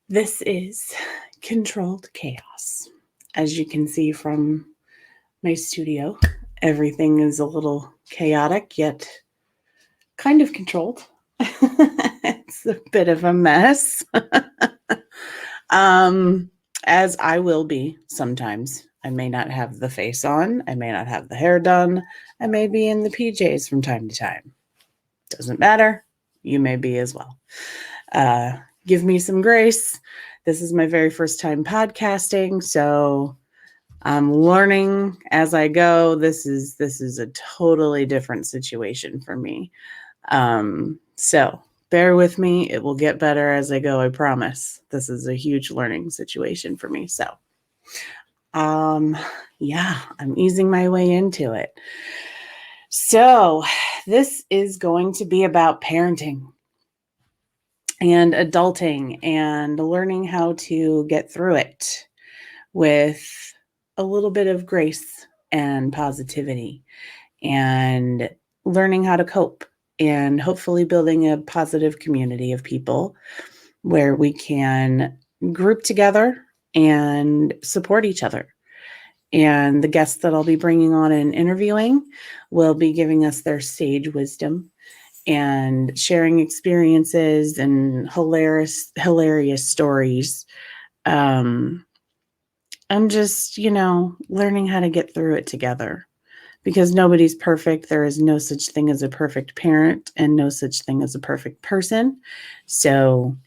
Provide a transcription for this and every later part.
This is controlled chaos. As you can see from my studio, everything is a little chaotic, yet kind of controlled. It's a bit of a mess. um, as I will be sometimes. I may not have the face on. I may not have the hair done. I may be in the PJs from time to time. Doesn't matter. You may be as well. Give me some grace. This is my very first time podcasting, so I'm learning as I go. This is a totally different situation for me. So bear with me. It will get better as I go, I promise. This is a huge learning situation for me. So yeah, I'm easing my way into it. So this is going to be about parenting and adulting and learning how to get through it with a little bit of grace and positivity and learning how to cope and hopefully building a positive community of people where we can group together and support each other. And the guests that I'll be bringing on and interviewing will be giving us their sage wisdom and sharing experiences and hilarious stories. I'm just, learning how to get through it together because nobody's perfect. There is no such thing as a perfect parent and no such thing as a perfect person. So,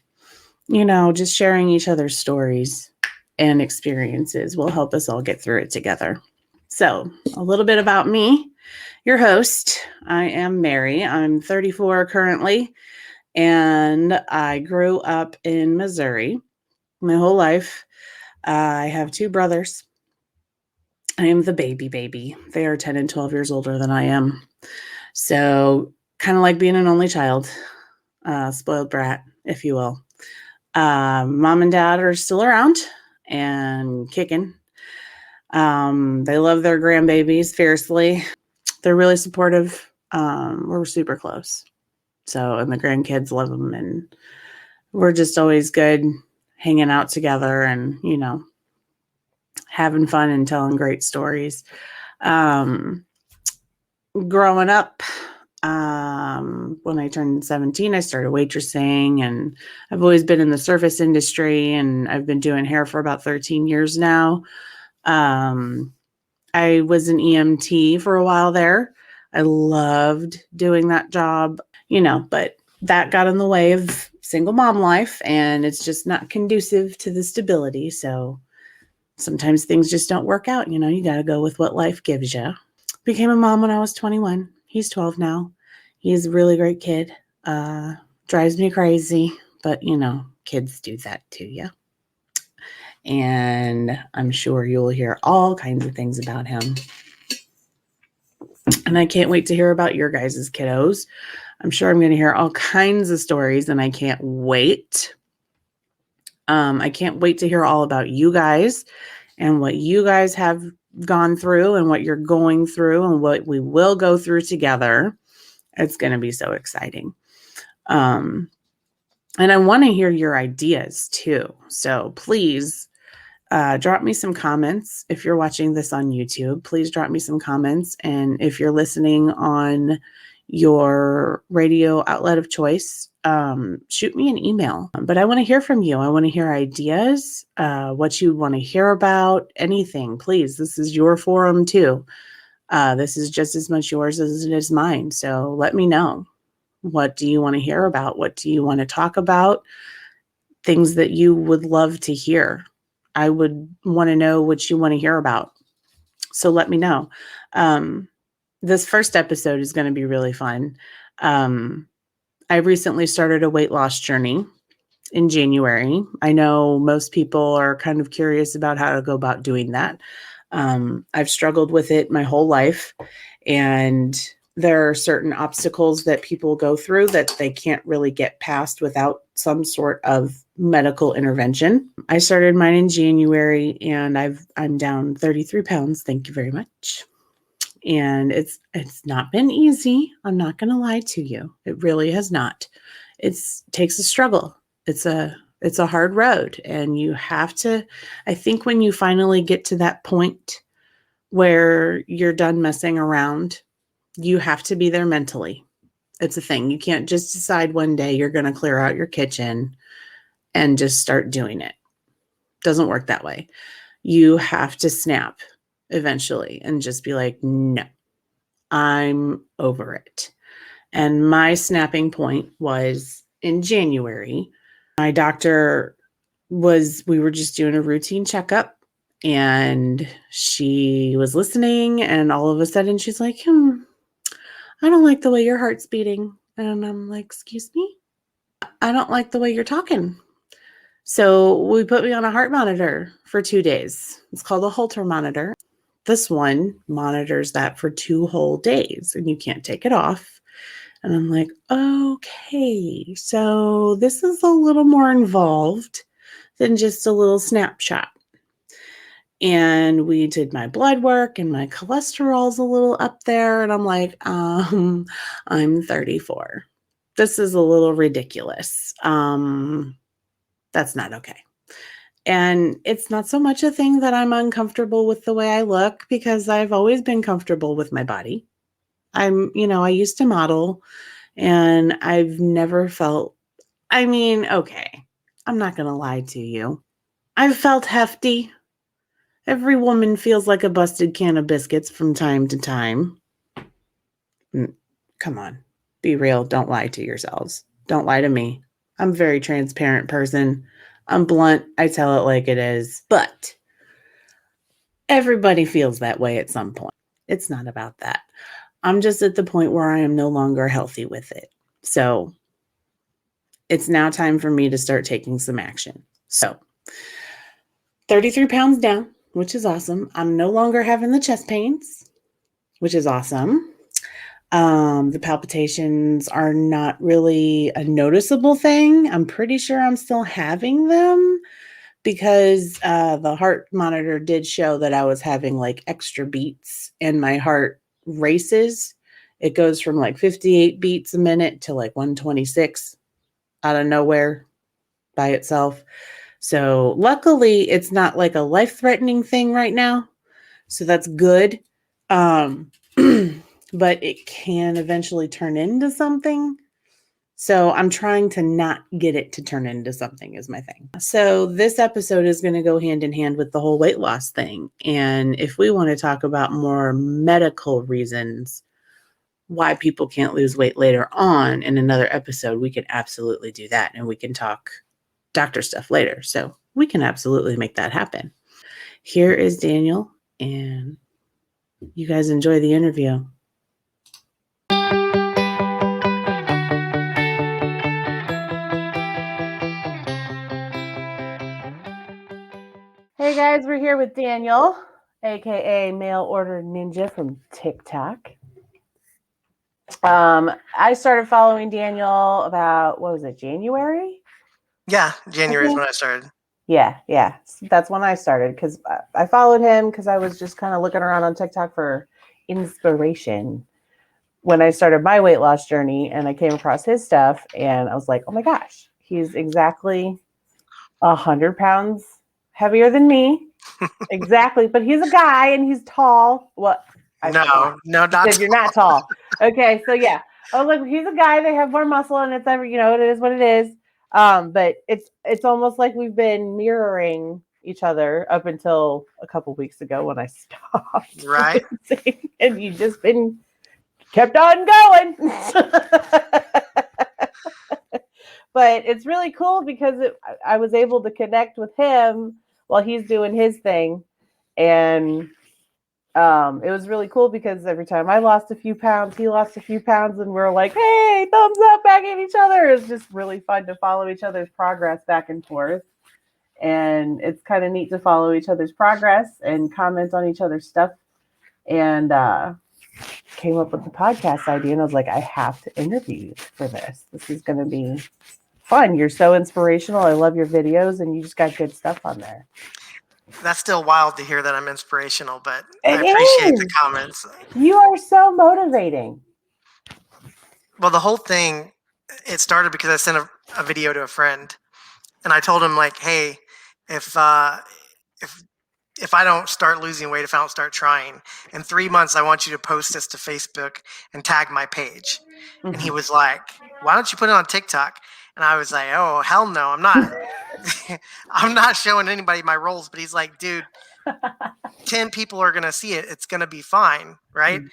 just sharing each other's stories and experiences will help us all get through it together. So, a little bit about me. Your host, I am Mary. I'm 34 currently, and I grew up in Missouri my whole life. I have two brothers. I am the baby. They are 10 and 12 years older than I am. So kind of like being an only child, spoiled brat, if you will. Mom and dad are still around and kicking. They love their grandbabies fiercely. They're really supportive. We're super close. So, and the grandkids love them, and we're just always good hanging out together and, having fun and telling great stories. Growing up, when I turned 17, I started waitressing, and I've always been in the service industry, and I've been doing hair for about 13 years now. I was an EMT for a while there. I loved doing that job, but that got in the way of single mom life, and it's just not conducive to the stability. So sometimes things just don't work out. You got to go with what life gives you. Became a mom when I was 21. He's 12 now. He's a really great kid. Drives me crazy, but kids do that to you. And I'm sure you'll hear all kinds of things about him. And I can't wait to hear about your guys' kiddos. I'm sure I'm going to hear all kinds of stories, and I can't wait. I can't wait to hear all about you guys and what you guys have gone through and what you're going through and what we will go through together. It's going to be so exciting. And I want to hear your ideas too. So please drop me some comments. If you're watching this on YouTube, please drop me some comments. And if you're listening on your radio outlet of choice, shoot me an email. But I want to hear from you. I want to hear ideas, what you want to hear about, anything. Please, this is your forum too. This is just as much yours as it is mine. So let me know. What do you want to hear about? What do you want to talk about? Things that you would love to hear. I would want to know what you want to hear about. So let me know. This first episode is going to be really fun. I recently started a weight loss journey in January. I know most people are kind of curious about how to go about doing that. I've struggled with it my whole life, and there are certain obstacles that people go through that they can't really get past without some sort of medical intervention. I started mine in January, and I'm down 33 pounds. Thank you very much. And it's not been easy. I'm not going to lie to you. It really has not. It takes a struggle. It's a It's a hard road, and you have to, I think when you finally get to that point where you're done messing around, you have to be there mentally. It's a thing. You can't just decide one day you're going to clear out your kitchen and just start doing it. Doesn't work that way. You have to snap eventually and just be like, no, I'm over it. And my snapping point was in January. My doctor we were just doing a routine checkup, and she was listening, and all of a sudden she's like, I don't like the way your heart's beating. And I'm like, excuse me? I don't like the way you're talking. So we put me on a heart monitor for 2 days. It's called a Holter monitor. This one monitors that for 2 whole days, and you can't take it off. And I'm like, okay, so this is a little more involved than just a little snapshot. And we did my blood work, and my cholesterol's a little up there. And I'm like, I'm 34. This is a little ridiculous. That's not okay. And it's not so much a thing that I'm uncomfortable with the way I look, because I've always been comfortable with my body. I used to model, and I've never felt, okay, I'm not going to lie to you. I've felt hefty. Every woman feels like a busted can of biscuits from time to time. Come on, be real. Don't lie to yourselves. Don't lie to me. I'm a very transparent person. I'm blunt. I tell it like it is. But everybody feels that way at some point. It's not about that. I'm just at the point where I am no longer healthy with it. So it's now time for me to start taking some action. So 33 pounds down, which is awesome. I'm no longer having the chest pains, which is awesome. The palpitations are not really a noticeable thing. I'm pretty sure I'm still having them, because the heart monitor did show that I was having like extra beats, and my heart races. It goes from like 58 beats a minute to like 126 out of nowhere by itself. So luckily it's not like a life-threatening thing right now. So that's good. But it can eventually turn into something. So I'm trying to not get it to turn into something is my thing. So this episode is going to go hand in hand with the whole weight loss thing. And if we want to talk about more medical reasons why people can't lose weight later on in another episode, we can absolutely do that. And we can talk doctor stuff later. So we can absolutely make that happen. Here is Daniel, and you guys enjoy the interview. Hey guys, we're here with Daniel, aka Mail Order Ninja from TikTok. I started following Daniel about, what was it, January? Yeah, January is when I started. Yeah. That's when I started, because I followed him because I was just kind of looking around on TikTok for inspiration when I started my weight loss journey, and I came across his stuff, and I was like, oh my gosh, he's exactly 100 pounds heavier than me. Exactly. But he's a guy, and he's tall. What? No, not tall. You're not tall. Okay, so yeah. Oh, look, he's a guy. They have more muscle, and it's every, it is what it is. But it's almost like we've been mirroring each other up until a couple weeks ago when I stopped. Right. And you just kept on going. But it's really cool because I was able to connect with him while he's doing his thing. And it was really cool because every time I lost a few pounds, he lost a few pounds, and we're like, hey, thumbs up back at each other. It's just really fun to follow each other's progress back and forth. And it's kind of neat to follow each other's progress and comment on each other's stuff. And came up with the podcast idea, and I was like, I have to interview you for this. This is going to be fun. You're so inspirational. I love your videos, and you just got good stuff on there. That's still wild to hear that I'm inspirational, but I appreciate the comments. You are so motivating. Well, the whole thing, it started because I sent a video to a friend, and I told him like, hey, if if if I don't start losing weight, if I don't start trying, in 3 months, I want you to post this to Facebook and tag my page. And he Mhm. was like, why don't you put it on TikTok? And I was like, oh, hell no, I'm not. I'm not showing anybody my rolls. But he's like, dude, 10 people are going to see it. It's going to be fine. Right. Mm.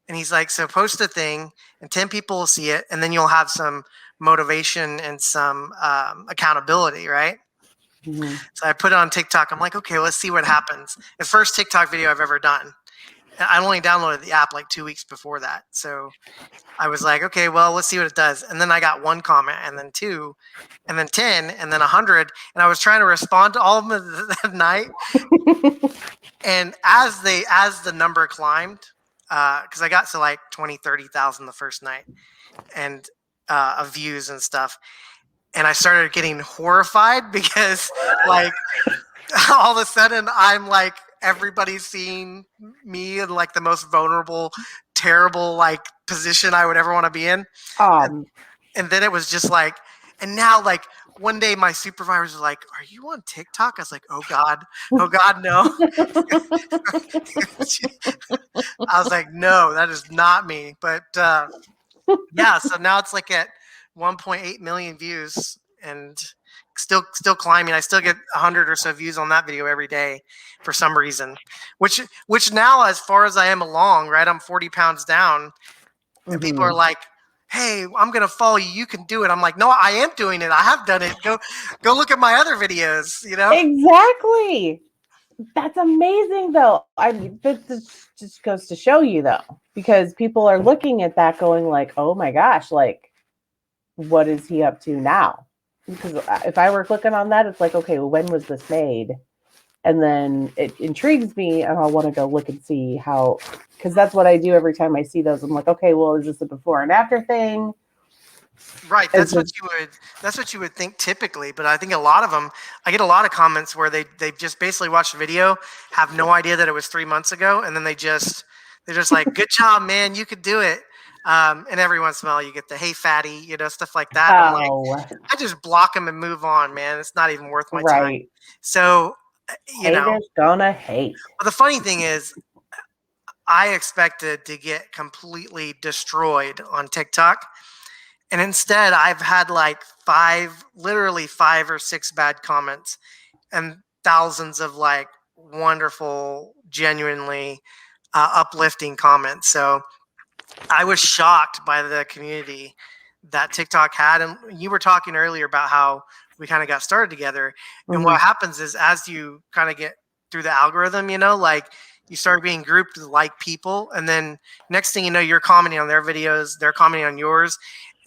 And he's like, so post a thing and 10 people will see it. And then you'll have some motivation and some accountability. Right. Mhm. So I put it on TikTok. I'm like, okay, let's see what happens. The first TikTok video I've ever done. I only downloaded the app like 2 weeks before that. So I was like, okay, well, let's see what it does. And then I got one comment, and then two, and then 10, and then 100. And I was trying to respond to all of them that night. And as the number climbed, because I got to like 20, 30,000 the first night and of views and stuff. And I started getting horrified because like all of a sudden I'm like everybody's seeing me in like the most vulnerable, terrible like position I would ever want to be in. Um, And then it was just like, and now like one day my supervisor was like, are you on TikTok? I was like, oh God, no. I was like, no, that is not me. But yeah, so now it's like at 1.8 million views and still climbing. I still get 100 or so views on that video every day for some reason. Which now, as far as I am along, right, I'm 40 pounds down, and people are mhm. like, "Hey, I'm gonna follow you. You can do it." I'm like, "No, I am doing it. I have done it. Go look at my other videos." You know? Exactly. That's amazing, though. I mean, this just goes to show you, though, because people are looking at that going like, oh my gosh, like, what is he up to now? Because if I were clicking on that, it's like, okay, well, when was this made? And then it intrigues me, and I'll want to go look and see how, because that's what I do every time I see those. I'm like, okay, well, is this a before and after thing? Right. Is this, That's what you would think typically, but I think a lot of them. I get a lot of comments where they just basically watch the video, have no idea that it was 3 months ago, and then they're just like, "Good job, man. You could do it." And every once in a while, you get the "Hey, fatty," stuff like that. I'm like, oh, I just block them and move on, man. It's not even worth my time. right. So, Haters gonna hate. but the funny thing is, I expected to get completely destroyed on TikTok. And instead, I've had like literally 5 or 6 bad comments and thousands of like wonderful, genuinely uplifting comments. So I was shocked by the community that TikTok had. And you were talking earlier about how we kind of got started together. And Mhm. what happens is as you kind of get through the algorithm, like you start being grouped with like people. And then next thing you know, you're commenting on their videos, they're commenting on yours,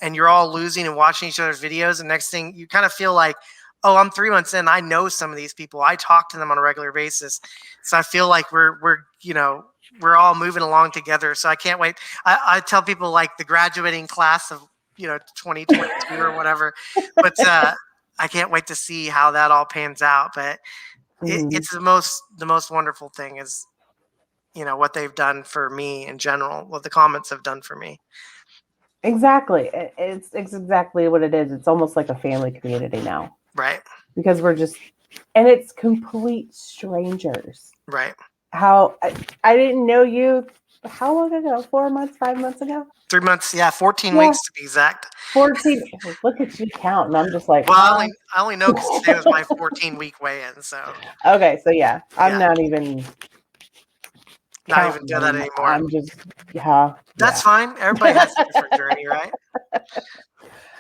and you're all losing and watching each other's videos. And next thing you kind of feel like, oh, I'm 3 months in. I know some of these people. I talk to them on a regular basis. So I feel like we're all moving along together. So I can't wait. I tell people like the graduating class of 2022 or whatever, but I can't wait to see how that all pans out. But Mhm. it's the most wonderful thing is what they've done for me in general, what the comments have done for me. Exactly. It's exactly what it is. It's almost like a family community now Right, because we're just, and it's complete strangers. right. How I didn't know you. How long ago? 4 months, 5 months ago? 3 months, yeah, 14 Yeah, weeks to be exact. 14. Look at you counting. I'm just like, Well, I huh? only know because today was my 14-week weigh-in, so Okay, so yeah, I'm yeah, not even not even counting do that them. anymore. I'm just, yeah, That's yeah. fine. Everybody has a different journey, right?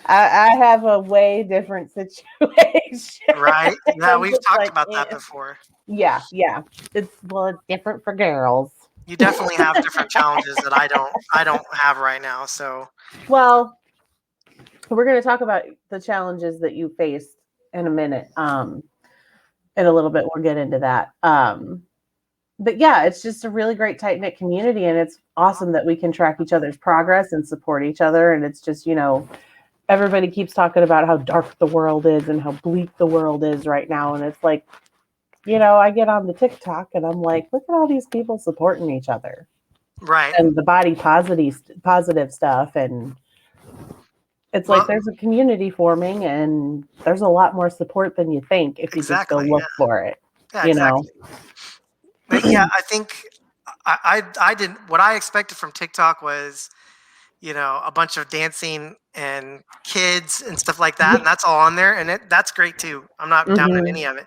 I have a way different situation. Right. Yeah, I'm we've just talked like, about that eh. before. Yeah, yeah. It's different for girls. You definitely have different challenges that I don't have right now. So Well, we're going to talk about the challenges that you faced in a minute. In a little bit, we'll get into that. But yeah, it's just a really great tight knit community, and it's awesome that we can track each other's progress and support each other. And it's just, everybody keeps talking about how dark the world is and how bleak the world is right now. And it's like, I get on the TikTok and I'm like, look at all these people supporting each other right. and the body positive stuff. And It's like Well, there's a community forming, and there's a lot more support than you think if you just go exactly. look for it, Yeah, you know? exactly. But yeah, I think I didn't. What I expected from TikTok was, a bunch of dancing and kids and stuff like that, and that's all on there, and that's great too. I'm not down at Mhm. any of it,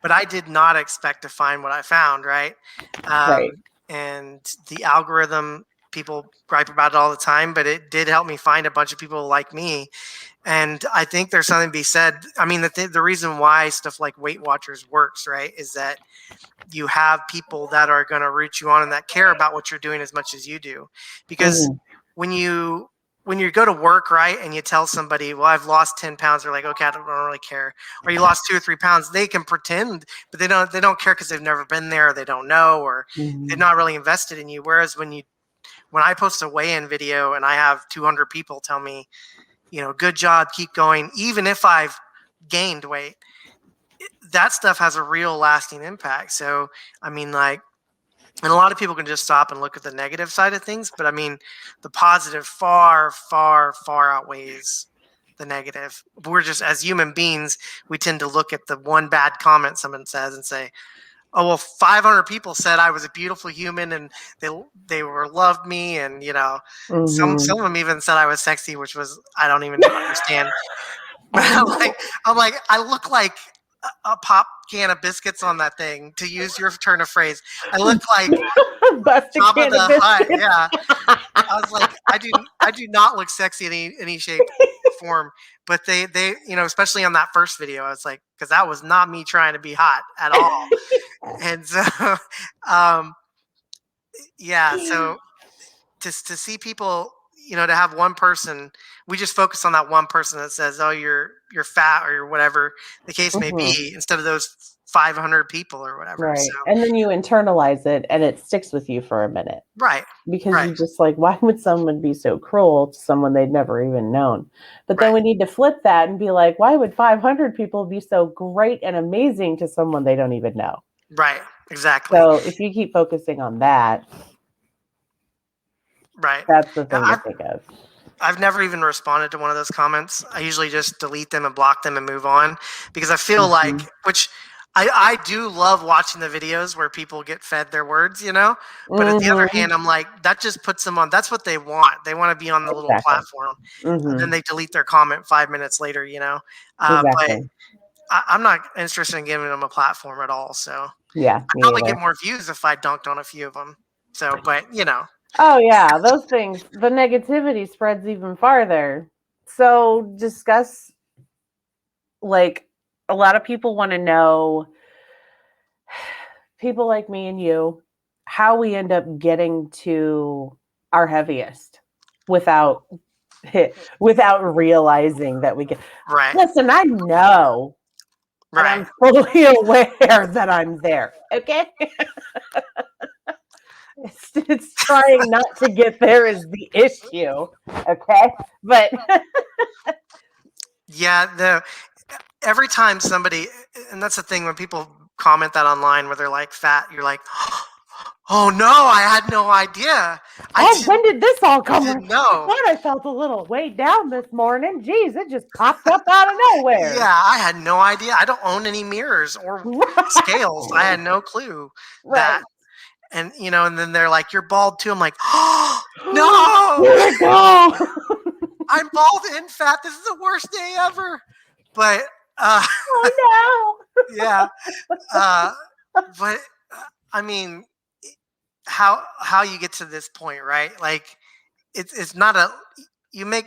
but I did not expect to find what I found, right? Right. And the algorithm, people gripe about it all the time, but it did help me find a bunch of people like me. And I think there's something to be said. I mean, the reason why stuff like Weight Watchers works, right, is that you have people that are going to root you on and that care about what you're doing as much as you do. Because Mhm. when you go to work, right, and you tell somebody, well, I've lost 10 pounds, they're like, okay, I don't really care. Or you lost 2 or 3 pounds, they can pretend, but they don't care because they've never been there, or they don't know, or they're Mhm. not really invested in you. Whereas when I post a weigh-in video and I have 200 people tell me, good job, keep going, even if I've gained weight, that stuff has a real lasting impact. So, I mean, like, and a lot of people can just stop and look at the negative side of things, but I mean, the positive far, far, far outweighs the negative. We're just, as human beings, we tend to look at the one bad comment someone says and say, "Oh well, 500 people said I was a beautiful human, and they were loved me, and some Mhm. of them even said I was sexy, which was I don't even understand." But I'm like, I look like a pop can of biscuits on that thing, to use your turn of phrase. I look like Bust a Jabba can of the Hutt. biscuits. Yeah. I was like, I do not look sexy in any shape or form. But they, especially on that first video, I was like, because that was not me trying to be hot at all. And so, um, yeah, so to see people, to have one person, we just focus on that one person that says, "Oh, you're fat," or you're whatever the case may Mhm. be, instead of those 500 people or whatever. So, Right. And then you internalize it and it sticks with you for a minute right, because right, you just like, why would someone be so cruel to someone they'd never even known? But then right, we need to flip that and be like, why would 500 people be so great and amazing to someone they don't even know? right, exactly, So if you keep focusing on that, right. that's the Now, thing to think of. I've never even responded to one of those comments. I usually just delete them and block them and move on, because I feel like, Mhm. which I do love watching the videos where people get fed their words. But at the other Mhm. hand, I'm like, that just puts them on. That's what they want. They want to be on the little Exactly. platform. And then Mhm. they delete their comment 5 minutes later. But Exactly. I'm not interested in giving them a platform at all. So Yeah, I'd me probably get either. more views if I dunked on a few of them. So, but. Oh yeah, those things, the negativity spreads even farther. So discuss, like, a lot of people want to know, people like me and you, how we end up getting to our heaviest without without realizing that we get. Right, Listen, I know, and right. I'm fully aware that I'm there. Okay, it's trying not to get there is the issue. Okay, but Yeah, every time somebody, and that's the thing, when people comment that online where they're like fat, you're like, oh no, I had no idea. I oh, didn't when did this all come? didn't I know. thought I felt a little weighed down this morning. Geez, it just popped up out of nowhere. Yeah, I had no idea. I don't own any mirrors or scales. I had no clue that. Right. And then they're like, you're bald too. I'm like, oh no, Here we go. I'm bald and fat. This is the worst day ever. But uh, Oh yeah, uh, but I mean, how you get to this point, right? Like, it's not a, you make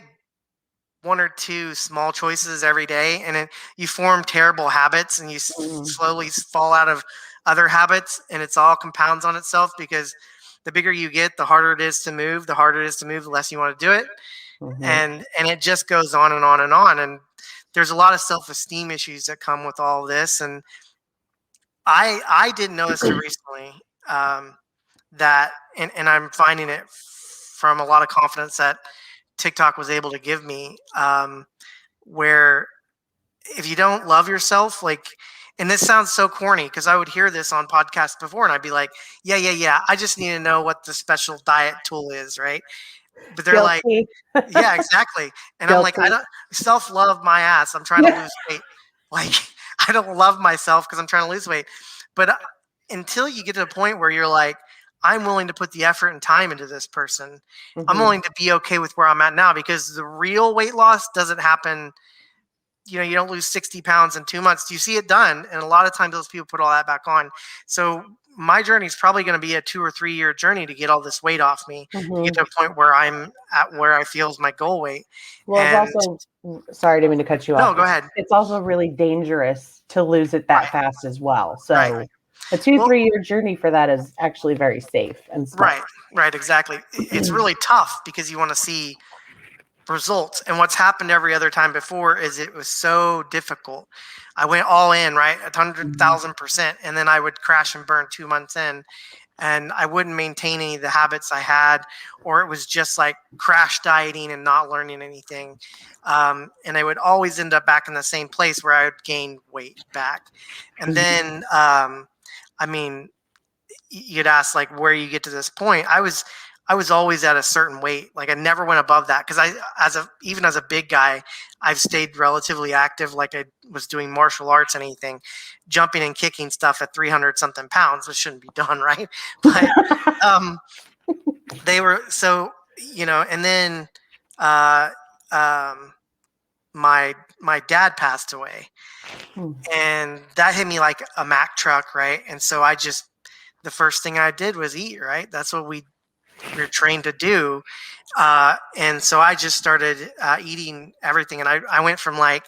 one or two small choices every day, and then you form terrible habits, and you no. slowly fall out of other habits, and it's all compounds on itself, because the bigger you get, the harder it is to move. The harder it is to move, the less you want to do it, Mm-hmm. and it just goes on and on and on. And there's a lot of self-esteem issues that come with all this. And I didn't know this till recently, um, that, and I'm finding it from a lot of confidence that TikTok was able to give me, where if you don't love yourself, like, and this sounds so corny because I would hear this on podcasts before, and I'd be like, yeah, yeah, yeah, I just need to know what the special diet tool is, right? but they're like, Guilty. yeah, exactly. And I'm like, I Guilty. don't self-love my ass. I'm trying to lose weight. Like, I don't love myself because I'm trying to lose weight. But until you get to a point where you're like, I'm willing to put the effort and time into this person, I'm Mhm. willing to be okay with where I'm at now, because the real weight loss doesn't happen. You don't lose 60 pounds in 2 months. You see it done. And a lot of times those people put all that back on. So my journey is probably going to be a 2 or 3 year journey to get all this weight off me, to get Mhm. to a point where I'm at where I feel is my goal weight. Well, it's And also, sorry, I didn't mean to cut you off. no, go ahead. It's also really dangerous to lose it that Right, fast as well. right. So a two, Well, 3 year journey for that is actually very safe and smart. right, right, exactly. It's really tough because you want to see results. And what's happened every other time before is it was so difficult. I went all in, right, a hundred Mhm. thousand percent, and then I would crash and burn 2 months in, and I wouldn't maintain any of the habits I had, or it was just like crash dieting and not learning anything. And I would always end up back in the same place where I would gain weight back. And Mhm. then, I mean, you'd ask like where you get to this point. I was always at a certain weight. Like I never went above that, because even as a big guy, I've stayed relatively active. Like I was doing martial arts and anything, jumping and kicking stuff at 300 something pounds, which shouldn't be done, right? But um, they were so, and then uh, um, my dad passed away, and that hit me like a Mack truck, right? And so the first thing I did was eat, right? That's what we're trained to do. And so I just started eating everything. And I went from like,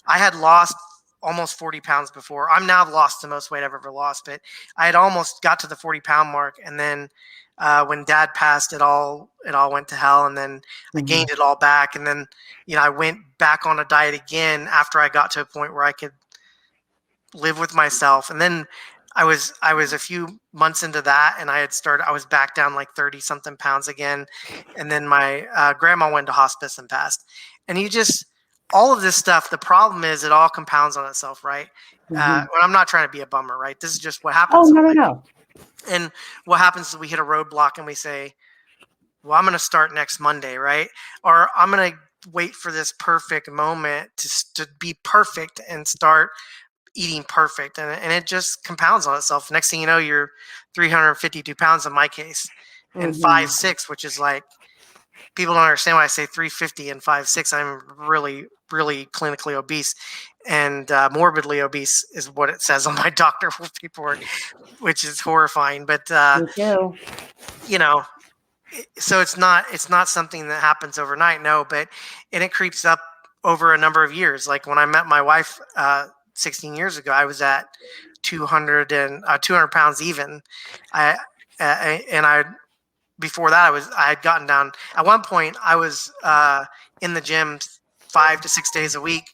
I had lost almost 40 pounds before. I'm now lost the most weight I've ever lost, but I had almost got to the 40-pound mark. And then when dad passed, it all went to hell. And then I Mhm. gained it all back. And then, I went back on a diet again after I got to a point where I could live with myself. And then I was a few months into that, and I was back down like 30 something pounds again. And then my grandma went to hospice and passed. And all of this stuff, the problem is it all compounds on itself, right? Mhm. Well, I'm not trying to be a bummer, right? This is just what Oh, happens in no, no, life. no. And what happens is we hit a roadblock and we say, well, I'm going to start next Monday, right? Or I'm going to wait for this perfect moment to be perfect and start eating perfect, and it just compounds on itself. Next thing you know, you're 352 pounds in my case, and five Mhm. six, which is like, people don't understand why I say 350 and 5'6". I'm really, really clinically obese, and morbidly obese is what it says on my doctor paperwork, which is horrifying. But Me too. you know, so it's not something that happens overnight, no, but and it creeps up over a number of years. Like when I met my wife 16 years ago, I was at 200 pounds even. I and I before that I had gotten down. At one point I was in the gym 5 to 6 days a week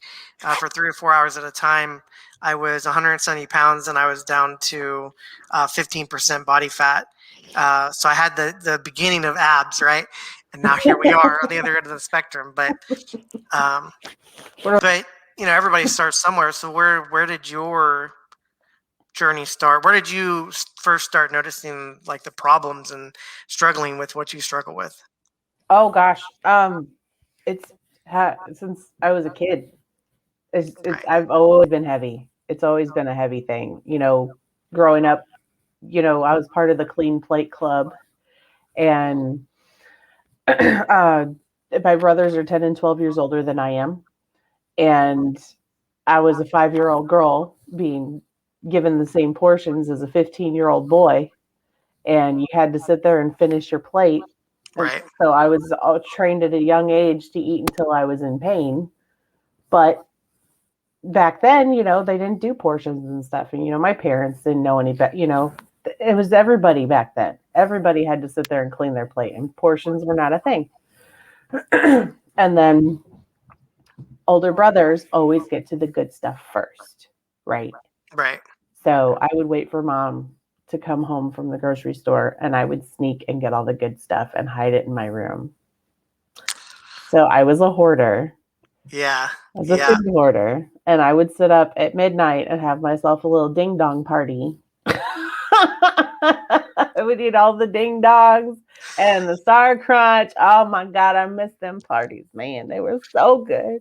for 3 or 4 hours at a time. I was 170 pounds, and I was down to 15% body fat. So I had the beginning of abs, right? And now here we are on the other end of the spectrum. Um, We're but everybody starts somewhere. So where did your journey start? Where did you first start noticing like the problems and struggling with what you struggle with? Oh gosh. It's since I was a kid. Right, I've always been heavy. It's always been a heavy thing. Growing up, I was part of the Clean Plate Club, and uh, my brothers are 10 and 12 years older than I am, and I was a 5-year-old girl being given the same portions as a 15-year-old boy, and you had to sit there and finish your plate. And right, so I was trained at a young age to eat until I was in pain. But back then, they didn't do portions and stuff. And, my parents didn't know any better. It was everybody back then. Everybody had to sit there and clean their plate, and portions were not a thing. And then older brothers always get to the good stuff first, right? right. So I would wait for mom to come home from the grocery store, and I would sneak and get all the good stuff and hide it in my room. So I was a hoarder. Yeah, I was a yeah. food hoarder, and I would sit up at midnight and have myself a little ding dong party. I would eat all the ding dongs. And the Sour Crunch, oh my God, I miss them parties, man. They were so good.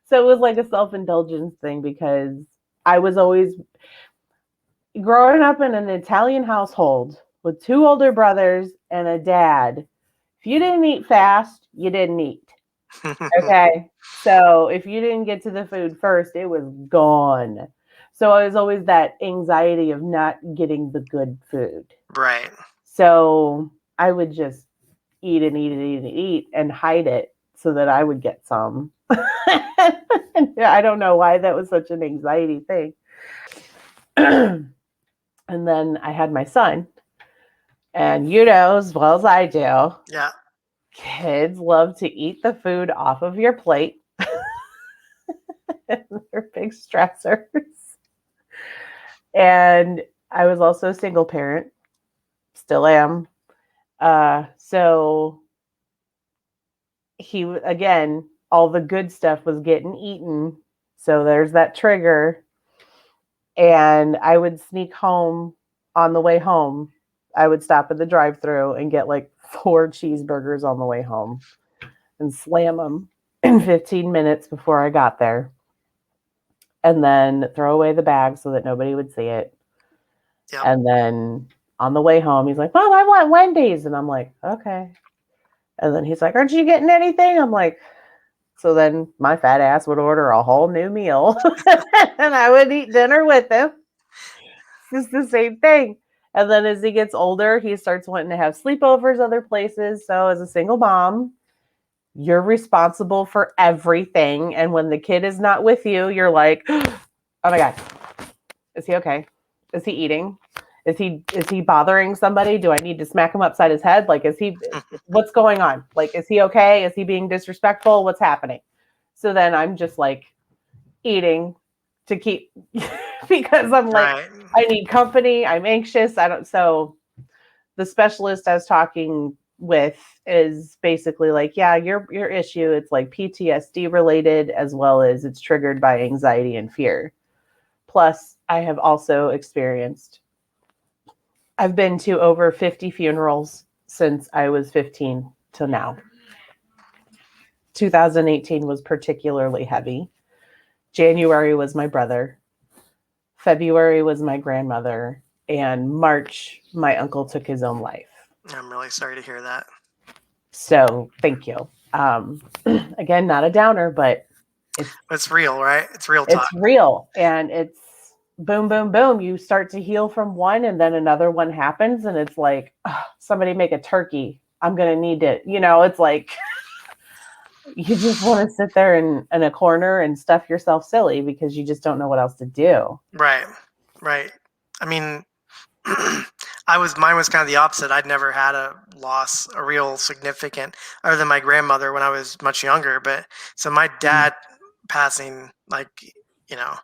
So it was like a self indulgence thing because I was always growing up in an Italian household with two older brothers and a dad. If you didn't eat fast, you didn't eat. Okay. So if you didn't get to the food first, it was gone. So it was always that anxiety of not getting the good food. Right. So I would just eat and eat and eat and eat and hide it so that I would get some. I don't know why that was such an anxiety thing. And then I had my son, and you know as well as I do, Yeah. kids love to eat the food off of your plate. They're big stressors. And I was also a single parent, still am. So he, again, all the good stuff was getting eaten. So there's that trigger. And I would sneak home on the way home. I would stop at the drive through and get like 4 cheeseburgers on the way home and slam them in 15 minutes before I got there. And then throw away the bag so that nobody would see it. Yep. And then on the way home, he's like, Mom, I want Wendy's. And I'm like, okay. And then he's like, aren't you getting anything? I'm like, so then my fat ass would order a whole new meal and I would eat dinner with him. It's just the same thing. And then as he gets older, he starts wanting to have sleepovers other places. So as a single mom, you're responsible for everything. And when the kid is not with you, you're like, oh my God, is he okay? Is he eating? Is he bothering somebody? Do I need to smack him upside his head? Like, what's going on? Like, is he okay? Is he being disrespectful? What's happening? So then I'm just like eating to keep because I'm like, Right. I need company. I'm anxious. I don't. So the specialist I was talking with is basically like, yeah, your issue, it's like PTSD related as well as it's triggered by anxiety and fear. Plus, I have also experienced, I've been to over 50 funerals since I was 15 to now. 2018 was particularly heavy. January was my brother. February was my grandmother. And March, my uncle took his own life. I'm really sorry to hear that. So thank you. Again, not a downer, but It's real, right? It's real talk. it's real. And it's boom, boom, boom. You start to heal from one, and then another one happens. And it's like, oh, somebody make a turkey. I'm going to need it. You know, it's like, you just want to sit there in a corner and stuff yourself silly because you just don't know what else to do. Right. Right. I mean, mine was kind of the opposite. I'd never had a loss, a real significant, other than my grandmother when I was much younger. But so my dad passing, like, you know,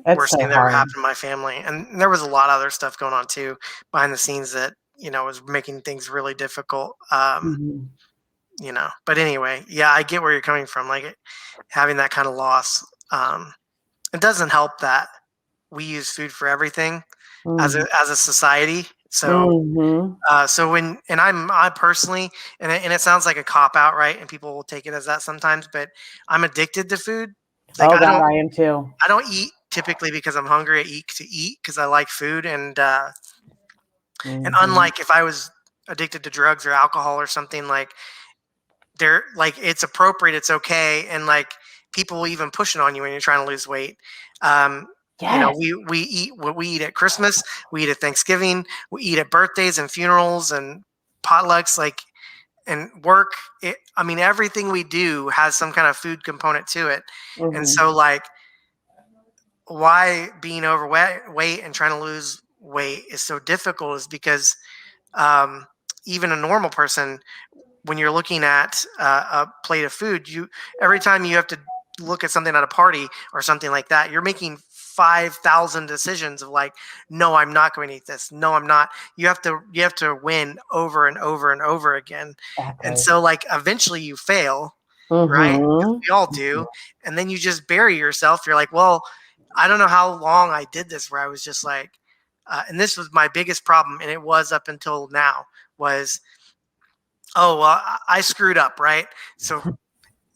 It's worst so thing that ever hard. happened in my family. And there was a lot of other stuff going on too behind the scenes that, was making things really difficult. Mhm. But anyway, yeah, I get where you're coming from. Like having that kind of loss. It doesn't help that we use food for everything as Mhm. a society. So Mhm. so when and I personally and it sounds like a cop out, right? And people will take it as that sometimes, but I'm addicted to food. Like Oh God, I am too. I don't eat typically because I'm hungry. I eat to eat because I like food, and Mhm. unlike if I was addicted to drugs or alcohol or something, like they're like it's appropriate, it's okay, and like people will even push it on you when you're trying to lose weight. Um, Yes. we eat what we eat at Christmas, we eat at Thanksgiving, we eat at birthdays and funerals and potlucks, like and work. I mean, everything we do has some kind of food component to it, and Mhm. so like why being overweight and trying to lose weight is so difficult is because um, even a normal person when you're looking at a plate of food, you every time you have to look at something at a party or something like that, you're making 5,000 decisions of like, no, I'm not going to eat this. No, I'm not. You have to win over and over and over again, and Exactly. so like eventually you fail, right? Because Mhm. we all do, and then you just bury yourself. You're like, well, I don't know how long I did this, where I was just like. and this was my biggest problem, and it was up until now, was, oh, well, I screwed up, right? So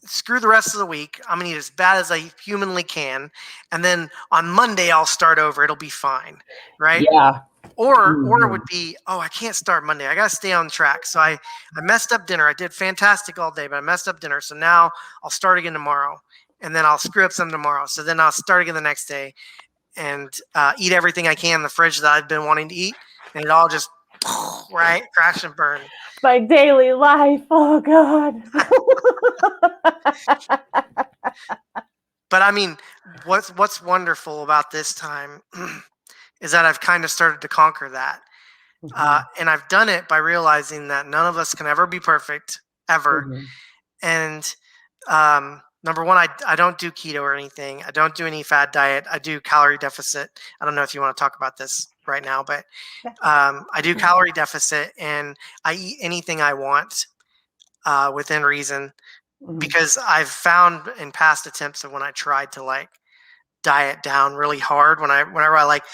screw the rest of the week. I'm going to eat as bad as I humanly can. And then on Monday, I'll start over. It'll be fine, right? Yeah. Or it would be, oh, I can't start Monday. I got to stay on track. So I messed up dinner. I did fantastic all day, but I messed up dinner. So now I'll start again tomorrow. And then I'll screw up some tomorrow. So then I'll start again the next day and eat everything I can in the fridge that I've been wanting to eat. And it all just, right, crash and burn. My daily life. Oh, God. But I mean, what's wonderful about this time is that I've kind of started to conquer that. And I've done it by realizing that none of us can ever be perfect, ever. And number one, I don't do keto or anything. I don't do any fad diet. I do calorie deficit. I don't know if you want to talk about this right now, but I do calorie deficit, and I eat anything I want within reason, because I've found in past attempts of when I tried to like diet down really hard, whenever I like,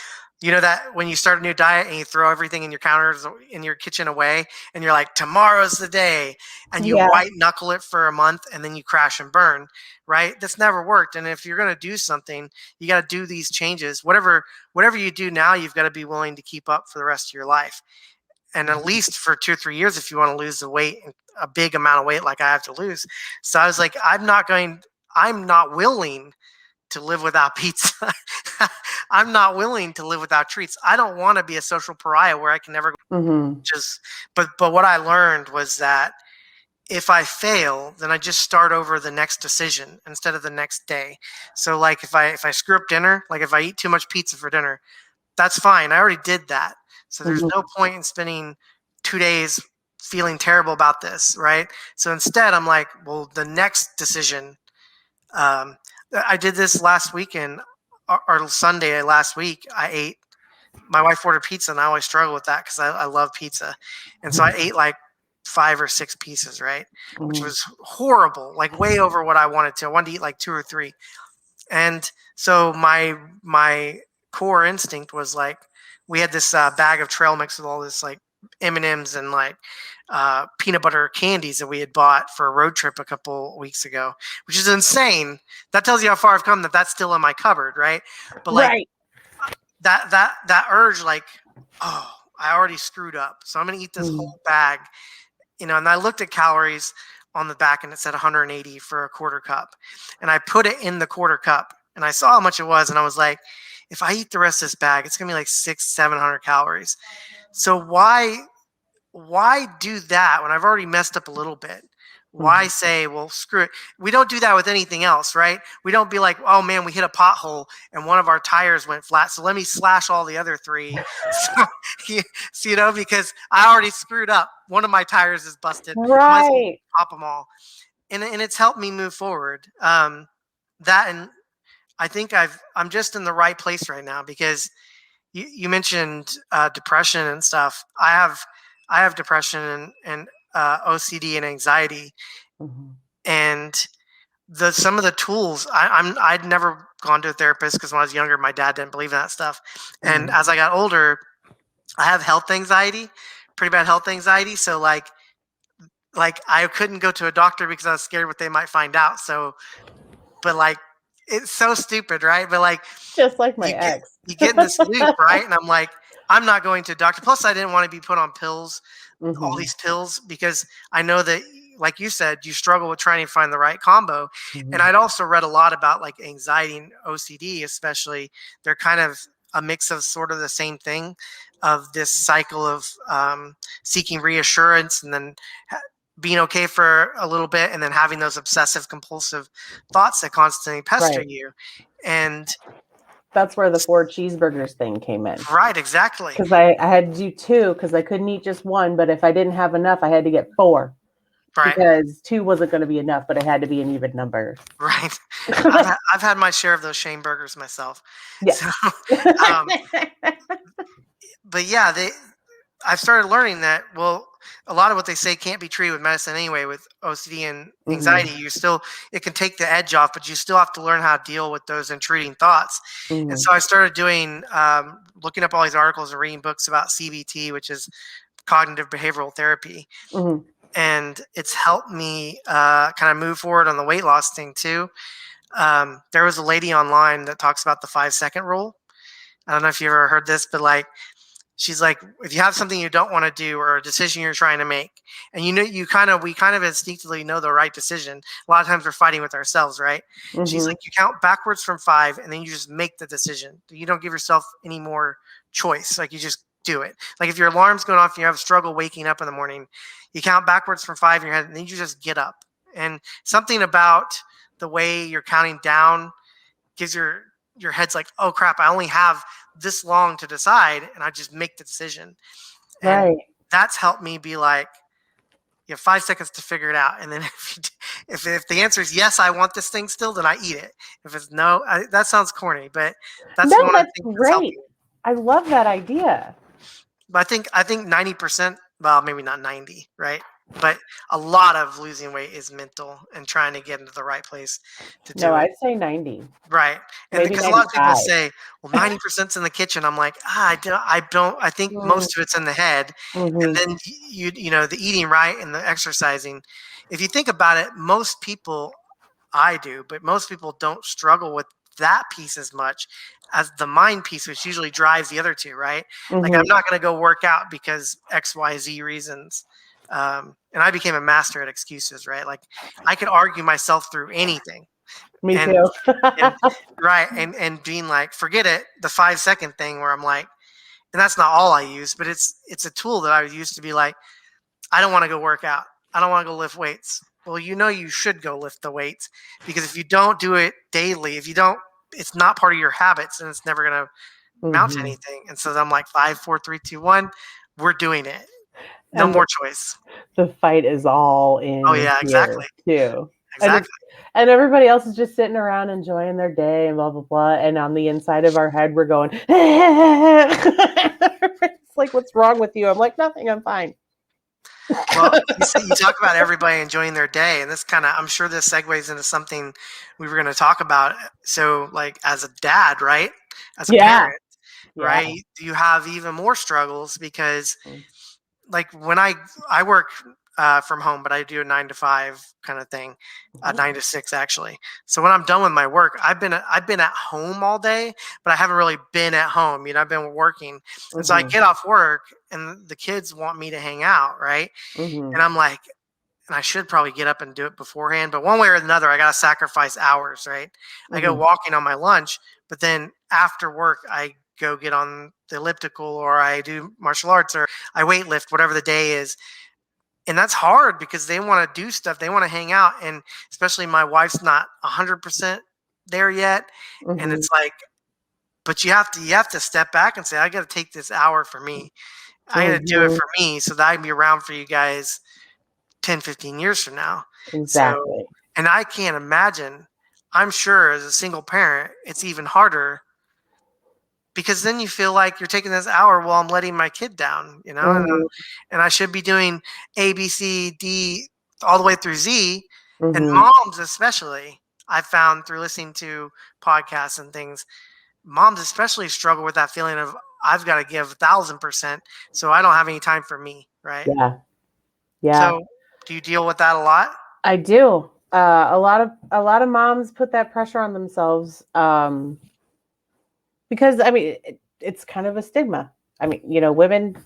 you know, that when you start a new diet and you throw everything in your counters in your kitchen away and you're like, tomorrow's the day, and you white knuckle it for a month and then you crash and burn, right? That's never worked. And if you're going to do something, you got to do these changes. Whatever you do now, you've got to be willing to keep up for the rest of your life. And at least for 2 or 3 years, if you want to lose the weight, a big amount of weight like I have to lose. So I was like, I'm not willing to live without pizza. I'm not willing to live without treats. I don't want to be a social pariah where I can never just, but what I learned was that if I fail, then I just start over the next decision instead of the next day. So like if I screw up dinner, like if I eat too much pizza for dinner, that's fine. I already did that. So there's no point in spending 2 days feeling terrible about this, right? So instead I'm like, well, the next decision, I did this last weekend or Sunday last week. My wife ordered pizza, and I always struggle with that because I love pizza. And so I ate like 5 or 6 pieces, right? Which was horrible, like way over what I wanted to. I wanted to eat like 2 or 3. And so my core instinct was like, we had this bag of trail mix with all this like M&Ms and like peanut butter candies that we had bought for a road trip a couple weeks ago, which is insane. That tells you how far I've come, that's still in my cupboard, right? But like that urge, like, oh, I already screwed up, so I'm gonna eat this whole bag, you know. And I looked at calories on the back, and it said 180 for a quarter cup, and I put it in the quarter cup, and I saw how much it was, and I was like, if I eat the rest of this bag, it's gonna be like 600-700 calories. So why do that when I've already messed up a little bit? Why say, well, screw it? We don't do that with anything else, right? We don't be like, oh man, we hit a pothole and one of our tires went flat, so let me slash all the other 3. So, you know, because I already screwed up. One of my tires is busted. Right. Pop them all. And it's helped me move forward. That, and I think I'm just in the right place right now, because you mentioned depression and stuff. I have depression and OCD and anxiety, and some of the tools. I'd never gone to a therapist because when I was younger, my dad didn't believe in that stuff. And as I got older, I have health anxiety, pretty bad health anxiety. So like I couldn't go to a doctor because I was scared what they might find out. So, but like, it's so stupid, right? But like, just like my ex, you get in this loop, right? And I'm like, I'm not going to a doctor. Plus, I didn't want to be put on pills, all these pills, because I know that, like you said, you struggle with trying to find the right combo. And I'd also read a lot about like anxiety and OCD, especially. They're kind of a mix of sort of the same thing, of this cycle of seeking reassurance and then being okay for a little bit, and then having those obsessive compulsive thoughts that constantly pester you. And that's where the 4 cheeseburgers thing came in. Right, exactly. Because I had to do 2 because I couldn't eat just 1, but if I didn't have enough, I had to get 4. Right. Because 2 wasn't going to be enough, but it had to be an even number. Right. I've had my share of those shame burgers myself. Yes. So, but yeah, I've started learning that, well, a lot of what they say can't be treated with medicine anyway. With OCD and anxiety, Mhm. it can take the edge off, but you still have to learn how to deal with those intruding thoughts. And Mhm. so I started looking up all these articles and reading books about CBT, which is cognitive behavioral therapy. Mhm. And it's helped me kind of move forward on the weight loss thing too. There was a lady online that talks about the 5 second rule. I don't know if you ever heard this, but like, she's like, if you have something you don't want to do or a decision you're trying to make, and we kind of instinctively know the right decision. A lot of times we're fighting with ourselves, right? She's Mhm. like, you count backwards from 5, and then you just make the decision. You don't give yourself any more choice. Like, you just do it. Like, if your alarm's going off and you have a struggle waking up in the morning, you count backwards from 5 in your head, and then you just get up. And something about the way you're counting down gives your head's like, oh crap, I only have this long to decide, and I just make the decision. And Right. that's helped me be like, you have 5 seconds to figure it out. And then if the answer is yes, I want this thing still, then I eat it. If it's no, that sounds corny, but that's No, one of the that's things that's helped great. me. I love that idea. But I think 90%, well, maybe not 90, right? But a lot of losing weight is mental and trying to get into the right place to No, do it. I'd say 90, Right. And maybe because a lot of people 95. say, well, 90%'s in the kitchen. I'm like, I think Mm, most of it's in the head. And mhm. then the eating right and the exercising. If you think about it, most people, I do, but most people don't struggle with that piece as much as the mind piece, which usually drives the other two, right? Like, I'm Mhm. not going to go work out because XYZ reasons. And I became a master at excuses, right? Like, I could argue myself through anything. Me And too. and right, and being like, forget it, the 5 second thing where I'm like, and that's not all I use, but it's a tool that I would use to be like, I don't want to go work out. I don't want to go lift weights. Well, you should go lift the weights, because if you don't do it daily, if you don't, it's not part of your habits, and it's never gonna mount to Mhm. anything. And so I'm like, 5, 4, 3, 2, 1, we're doing it. No And more choice. the fight is all Oh in yeah, here exactly. too. And Exactly. and everybody else is just sitting around enjoying their day and blah blah blah. And on the inside of our head, we're going, it's like, what's wrong with you? I'm like, nothing, I'm fine. Well, you talk about everybody enjoying their day, and this kind of, I'm sure this segues into something we were going to talk about. So, like, as a dad, right? As a Yeah. parent, Yeah. right? You have even more struggles because, like, when I work from home, but I do a 9 to 5 kind of thing, Mhm. 9 to 6 actually. So when I'm done with my work, I've been at home all day, but I haven't really been at home. I've been working, and so I Mhm. get off work, and the kids want me to hang out, right? Mhm. And I'm like, and I should probably get up and do it beforehand, but one way or another, I got to sacrifice hours, right? I go Mhm. walking on my lunch, but then after work, I go get on the elliptical, or I do martial arts, or I weight lift, whatever the day is. And that's hard because they want to do stuff, they want to hang out. And especially my wife's not 100% there yet. And Mhm. it's like, but you have to step back and say, I got to take this hour for me. I got to do it Mhm. for me so that I can be around for you guys 10, 15 years from now. So, Exactly. and I can't imagine, I'm sure as a single parent, it's even harder, because then you feel like you're taking this hour while I'm letting my kid down, Mhm. and I should be doing A, B, C, D, all the way through Z. And Mhm. moms, especially, I found through listening to podcasts and things, moms especially struggle with that feeling of, I've got to give 1,000%, so I don't have any time for me, right? Yeah. Yeah. So, do you deal with that a lot? I do. A lot of moms put that pressure on themselves, because I mean it's kind of a stigma. I mean, women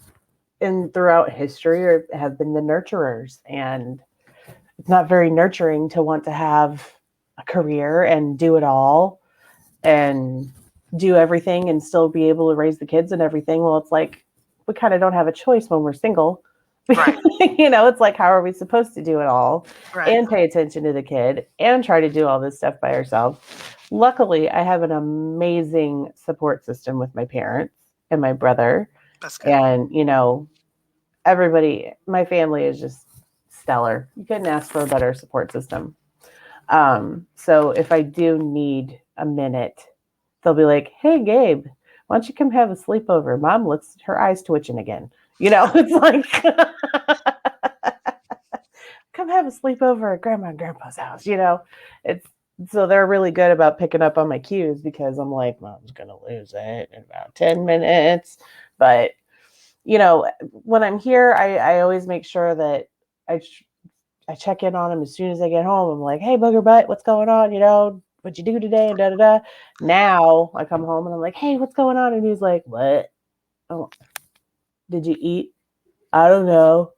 in throughout history have been the nurturers, and it's not very nurturing to want to have a career and do it all and do everything and still be able to raise the kids and everything. Well, it's like we kind of don't have a choice when we're single. Right, It's like, how are we supposed to do it all right. and pay attention to the kid and try to do all this stuff by ourselves? Luckily, I have an amazing support system with my parents and my brother. That's good. And, everybody, my family is just stellar. You couldn't ask for a better support system. So if I do need a minute, they'll be like, "Hey, Gabe, why don't you come have a sleepover? Mom looks her eyes twitching again." It's like come have a sleepover at grandma and grandpa's house. It's so they're really good about picking up on my cues because I'm like, mom's gonna lose it in about 10 minutes. But when I'm here, I always make sure that I I check in on him as soon as I get home. I'm like, hey, booger butt, what's going on? What'd you do today? And da da da. Now I come home and I'm like, hey, what's going on? And he's like, what? Oh, did you eat? I don't know.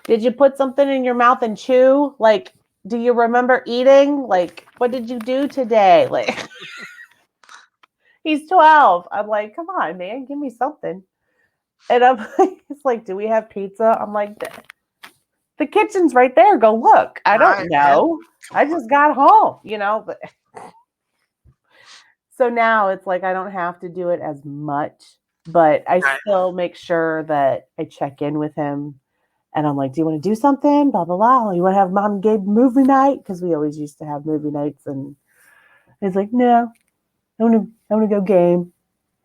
Did you put something in your mouth and chew? Like, do you remember eating? Like, what did you do today? Like, he's 12. I'm like, come on, man, give me something. And I'm like, it's like, do we have pizza? I'm like, the kitchen's right there. Go look. I don't Right, man. know. Come I on. just got home, but so now it's like I don't have to do it as much, but I Right. still make sure that I check in with him. And I'm like, do you want to do something? Blah, blah, blah. You want to have mom and Gabe movie night? Because we always used to have movie nights. And he's like, no, I want to go game.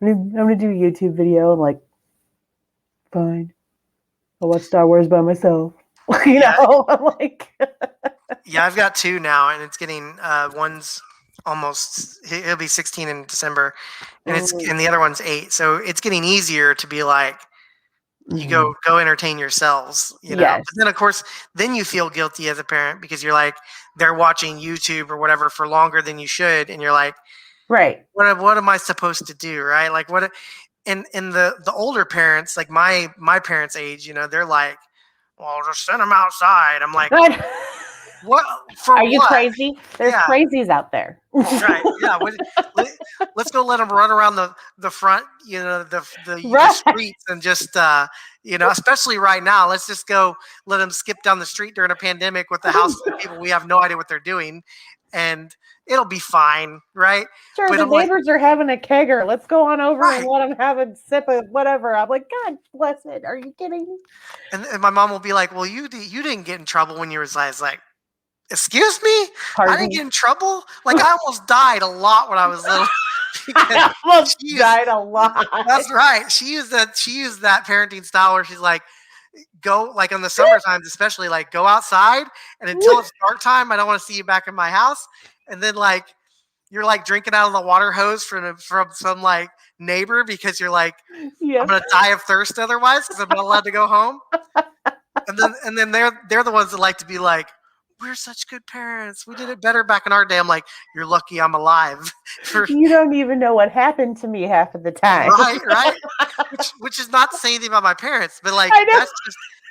I'm going to do a YouTube video. I'm like, fine. I'll watch Star Wars by myself. Yeah. I'm like, Yeah, I've got two now, and it's getting one's almost he'll be 16 in December, and the other one's 8. So it's getting easier to be like, you mhm. go entertain yourselves. Yes, But then of course, then you feel guilty as a parent because you're like, they're watching YouTube or whatever for longer than you should, and you're like, right. what am I supposed to do, right? Like what? And the older parents, like my parents' age, they're like, well, just send them outside. I'm like, what for? Are you What? crazy? There's Yeah. crazies out there. Right. Yeah. Let, us go let them run around the front, the Right. streets, and just especially right now. Let's just go let them skip down the street during a pandemic with the house full of people. We have no idea what they're doing, and it'll be fine, right? Sure, But the I'm like, neighbors are having a kegger. Let's go on over and right. let them have a sip of whatever. I'm like, God bless it. Are you kidding me? And my mom will be like, well, you didn't get in trouble when you were size. Like, excuse me, I didn't Pardon? get in trouble. Like I almost died a lot when I was little because I almost she used. died a lot. That's right. She used that parenting style where she's like, go like in the summer times, especially like go outside and until it's dark time, I don't want to see you back in my house. And then like you're like drinking out of the water hose from some like neighbor because you're like, I'm Yep. gonna die of thirst otherwise because I'm not allowed to go home. And then they're the ones that like to be like, we're such good parents. We did it better back in our day. I'm like, you're lucky I'm alive. For You don't even know what happened to me half of the time. right. Which is not to say anything about my parents, but like I know.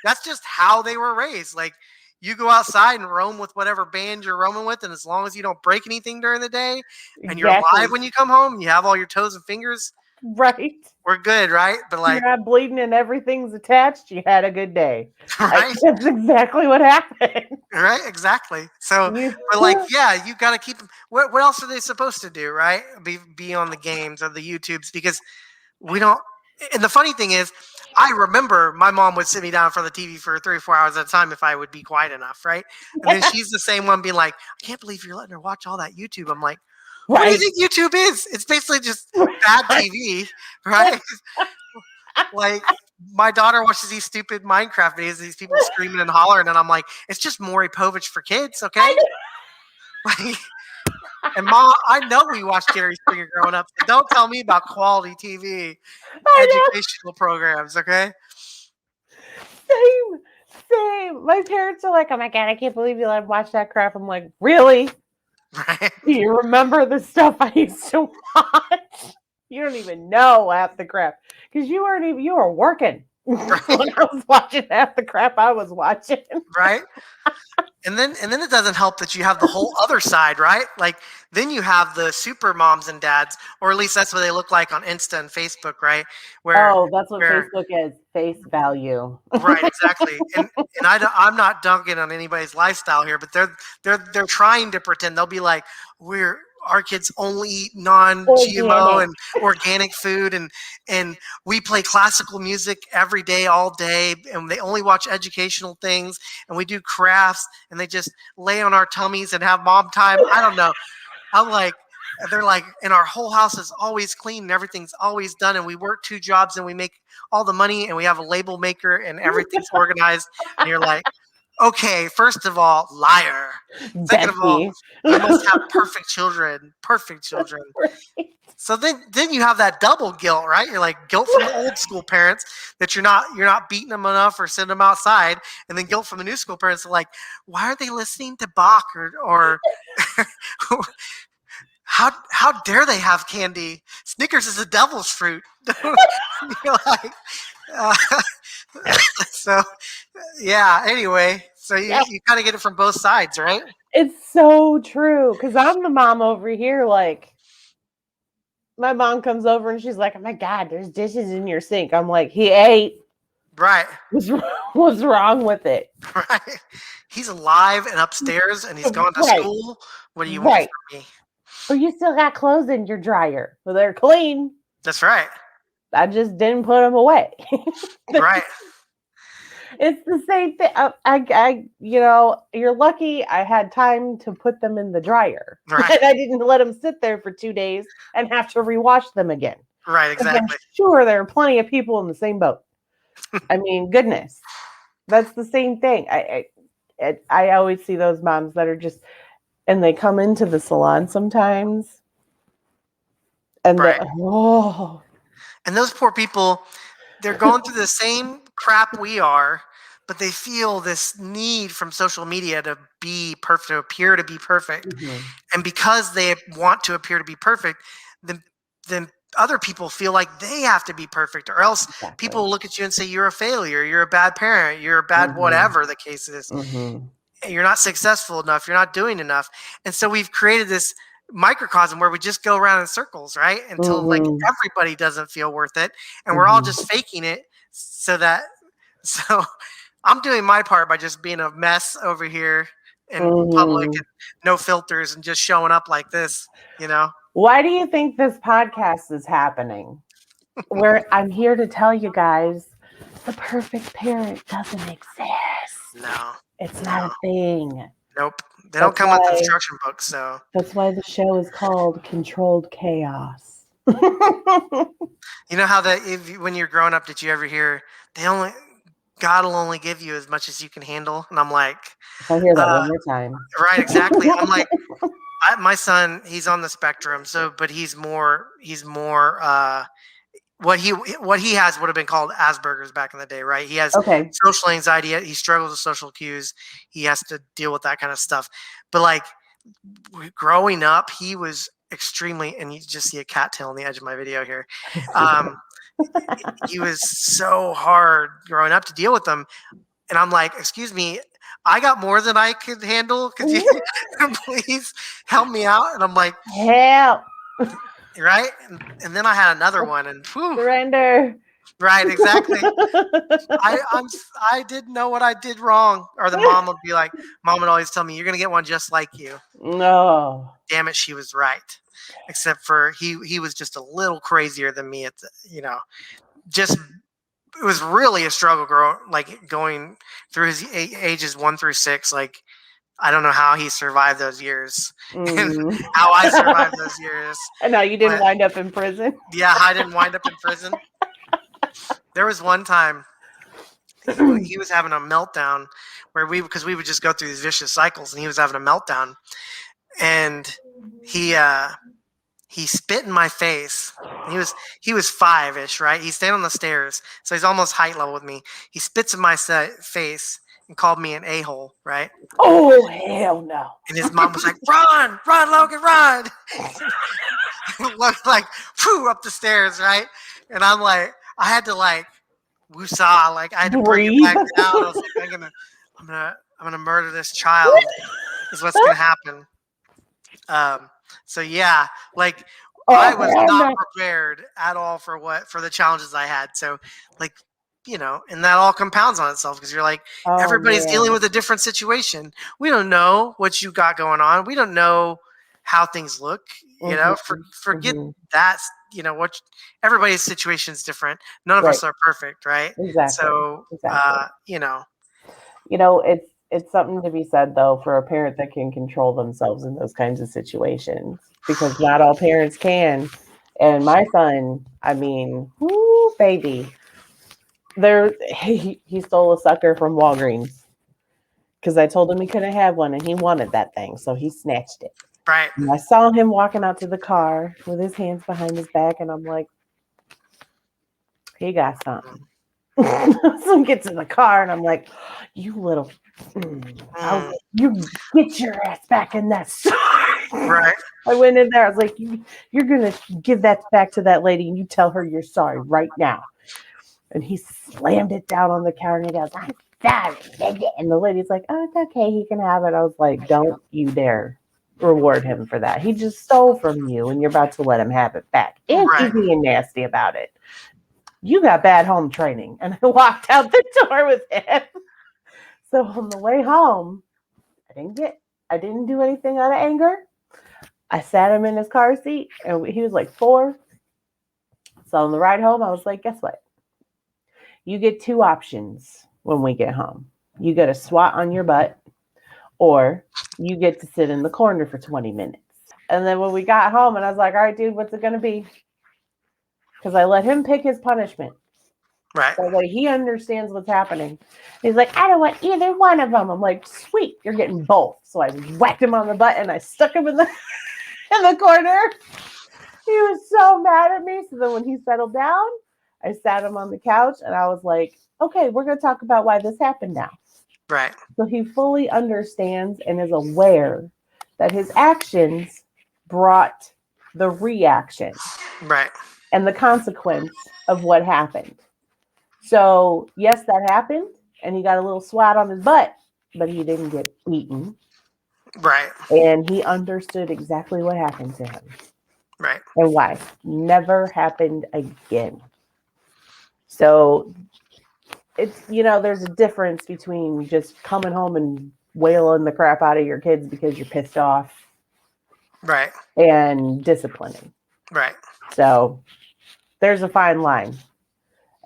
that's just how they were raised. Like you go outside and roam with whatever band you're roaming with, and as long as you don't break anything during the day and you're alive Exactly. when you come home, and you have all your toes and fingers, Right. we're good, right? But You're like, not bleeding and everything's attached. You had a good day. right, That's exactly what happened. right, exactly. So, You, but like, yeah, you got to keep. What else are they supposed to do, right? Be on the games or the YouTubes because we don't. And the funny thing is, I remember my mom would sit me down in front of the TV for 3 or 4 hours at a time if I would be quiet enough, right? And then she's the same one being like, I can't believe you're letting her watch all that YouTube. I'm like, what do you right. think YouTube is? It's basically just bad TV, right? Like my daughter watches these stupid Minecraft videos, these people screaming and hollering, and I'm like, it's just Maury Povich for kids, I okay? Like, and mom, I know we watched Jerry Springer growing up, so don't tell me about quality TV, know. educational programs, okay? Same. Same. My parents are like, oh my God, I can't believe you let him watch that crap. I'm like, really? Right? Do you remember the stuff I used to watch? You don't even know half the crap because you were working when Right? I was watching half the crap I was watching. Right? And then it doesn't help that you have the whole other side, right? Like then you have the super moms and dads, or at least that's what they look like on Insta and Facebook, right? Where Oh, that's what where Facebook is. Face value. right, exactly. And I'm not dunking on anybody's lifestyle here, but they're trying to pretend. They'll be like, we're our kids only eat non-GMO Organic. and organic food, and we play classical music every day, all day, and they only watch educational things, and we do crafts, and they just lay on our tummies and have mom time. I don't know. I'm like, they're like, and our whole house is always clean and everything's always done. And we work 2 jobs and we make all the money and we have a label maker and everything's organized. And you're like, okay, first of all, liar. Second of all, Becky. you must have perfect children, perfect children. So then you have that double guilt, right? You're like guilt from the old school parents that you're not beating them enough or sending them outside, and then guilt from the new school parents like, why are they listening to Bach or how dare they have candy? Snickers is a devil's fruit. You're like, uh, so yeah. Anyway, so you kind of get it from both sides, right? It's so true. Because I'm the mom over here, like, my mom comes over and she's like, oh my God, there's dishes in your sink. I'm like, he ate. Right. What's wrong with it? Right. He's alive and upstairs and he's gone to school. What do you want from me? But you still got clothes in your dryer. Well, they're clean. That's right. I just didn't put them away. Right. It's the same thing. You're lucky I had time to put them in the dryer. Right. And I didn't let them sit there for 2 days and have to rewash them again. Right, exactly. I'm sure there are plenty of people in the same boat. I mean, goodness. That's the same thing. I always see those moms that are just, and they come into the salon sometimes. And right. Oh. And those poor people, they're going through the same crap we are, but they feel this need from social media to be perfect, to appear to be perfect. Mm-hmm. And because they want to appear to be perfect, then other people feel like they have to be perfect, or else people will look at you and say, you're a failure, you're a bad parent, you're a bad whatever the case is. You're not successful enough, you're not doing enough. And so we've created this microcosm where we just go around in circles, right? Until like everybody doesn't feel worth it. And we're all just faking it so I'm doing my part by just being a mess over here in public and no filters and just showing up like this, you know? Why do you think this podcast is happening? Where I'm here to tell you guys the perfect parent doesn't exist. No. It's not a thing. Nope. They don't come with the instruction books, so. That's why the show is called Controlled Chaos. You know how when you're growing up, did you ever hear God will only give you as much as you can handle? And I'm like, I'll hear that one more time. Right, exactly. I'm like, my son, he's on the spectrum, but he's more what he has would have been called Asperger's back in the day, right? He has social anxiety. He struggles with social cues. He has to deal with that kind of stuff. But like growing up, he was extremely, and you just see a cattail on the edge of my video here. He was so hard growing up to deal with them. And I'm like, excuse me, I got more than I could handle. Could you please help me out? And I'm like, help. Right. And then I had another one and surrender. Right. Exactly. I didn't know what I did wrong. Or the mom would be like, mom would always tell me, you're going to get one just like you. No. Damn it. She was right. Except for he was just a little crazier than me it was really a struggle going through his ages 1 through 6. Like, I don't know how he survived those years and how I survived those years. And now you didn't wind up in prison. Yeah, I didn't wind up in prison. There was one time he was having a meltdown because we would just go through these vicious cycles, and he was having a meltdown, and he spit in my face. He was 5-ish, right? He's standing on the stairs, so he's almost height level with me. He spits in my face and called me an a-hole, right? Oh, hell no. And his mom was like, run, Logan, run. Like, whew, up the stairs, right? And I'm like, I had to woosah, like I had to bring it back down. I was like, I'm gonna murder this child is what's gonna happen. So yeah, I was not prepared at all for the challenges I had. So and that all compounds on itself because you're like, everybody's dealing with a different situation. We don't know what you got going on. We don't know how things look, forget that, what everybody's situation is different. None of us are perfect. Right. Exactly. So, it's it's something to be said though for a parent that can control themselves in those kinds of situations because not all parents can. And my son, I mean, whoo, baby, he stole a sucker from Walgreens because I told him he couldn't have one and he wanted that thing, so he snatched it. Right. And I saw him walking out to the car with his hands behind his back, and I'm like, he got something. So I get to the car, and I'm like, you little, I was Mm. like, you get your ass back in that store. Right. I went in there. I was like, you're gonna give that back to that lady, and you tell her you're sorry right now. And he slammed it down on the counter, and he goes, I'm sorry. And the lady's like, oh, it's okay, he can have it. I was like, don't you dare reward him for that. He just stole from you, and you're about to let him have it back. And Right. he's being nasty about it. You got bad home training. And I walked out the door with him. So on the way home, I didn't do anything out of anger. I sat him in his car seat, and he was like 4. So on the ride home, I was like, guess what? You get 2 options when we get home. You get a swat on your butt, or you get to sit in the corner for 20 minutes. And then when we got home, and I was like, all right, dude, what's it going to be? Because I let him pick his punishment. Right. So like he understands what's happening. He's like, I don't want either one of them. I'm like, sweet, you're getting both. So I whacked him on the butt and I stuck him in the in the corner. He was so mad at me. So then when he settled down, I sat him on the couch and I was like, okay, we're gonna talk about why this happened now. Right. So he fully understands and is aware that his actions brought the reaction Right. and the consequence of what happened. So, yes, that happened, and he got a little swat on his butt, but he didn't get beaten. Right. And he understood exactly what happened to him Right. and why. Never happened again. So, there's a difference between just coming home and wailing the crap out of your kids because you're pissed off Right. and disciplining. Right. So, there's a fine line.